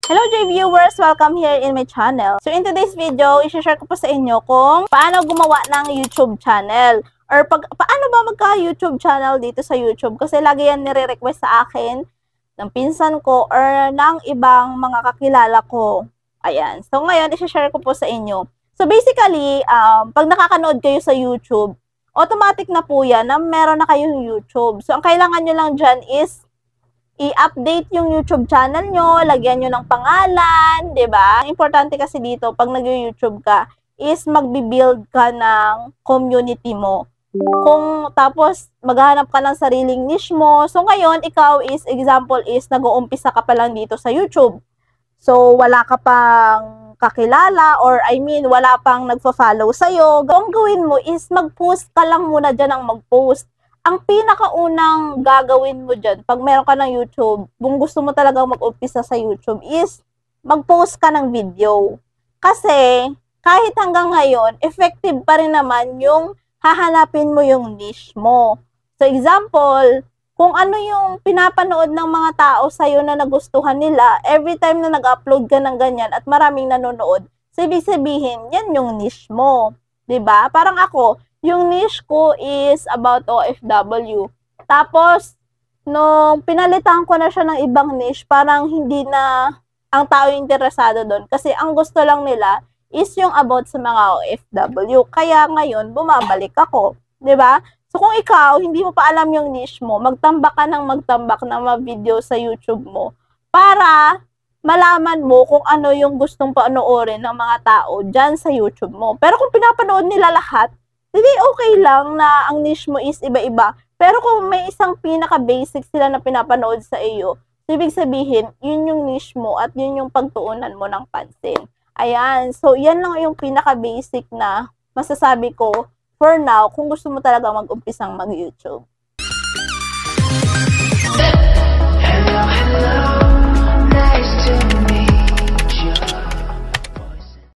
Hello J viewers! Welcome here in my channel. So in today's video, i-share ko po sa inyo kung paano gumawa ng YouTube channel. Or paano ba magka-YouTube channel dito sa YouTube? Kasi lagi yan nire-request sa akin ng pinsan ko or ng ibang mga kakilala ko. Ayan. So ngayon, i-share ko po sa inyo. So basically, pag nakakanood kayo sa YouTube, automatic na po yan na meron na kayong YouTube. So ang kailangan nyo lang dyan is i-update yung YouTube channel nyo, lagyan nyo ng pangalan, 'di ba? Importante kasi dito, pag nag-YouTube ka, is magbi-build ka ng community mo. Kung tapos maghahanap ka ng sariling niche mo, so ngayon, ikaw is, example is, nag-uumpisa ka pa lang dito sa YouTube. So, wala ka pang kakilala, or I mean, wala pang nagfa-follow sa'yo. Ang gawin mo is, mag-post ka lang muna dyan ang mag-post. Ang pinakaunang gagawin mo dyan, pag meron ka ng YouTube, kung gusto mo talagang mag-umpisa sa YouTube, is mag-post ka ng video. Kasi, kahit hanggang ngayon, effective pa rin naman yung hahanapin mo yung niche mo. So, example, kung ano yung pinapanood ng mga tao sa'yo na nagustuhan nila, every time na nag-upload ka ng ganyan at maraming nanonood, ibig sabihin, yan yung niche mo. 'Di ba? Parang ako, yung niche ko is about OFW. Tapos, nung pinalitan ko na siya ng ibang niche, parang hindi na ang tao interesado doon. Kasi ang gusto lang nila is yung about sa mga OFW. Kaya ngayon, bumabalik ako. 'Di ba? So, kung ikaw, hindi mo pa alam yung niche mo, magtambak ka ng magtambak ng mga video sa YouTube mo para malaman mo kung ano yung gustong panoorin ng mga tao dyan sa YouTube mo. Pero kung pinapanood nila lahat, hindi okay lang na ang niche mo is iba-iba. Pero kung may isang pinaka-basic sila na pinapanood sa iyo, ibig sabihin, yun yung niche mo at yun yung pagtuunan mo ng pansin. Ayan. So, yan lang yung pinaka-basic na masasabi ko for now kung gusto mo talaga mag-umpisang mag-YouTube. Hello, hello.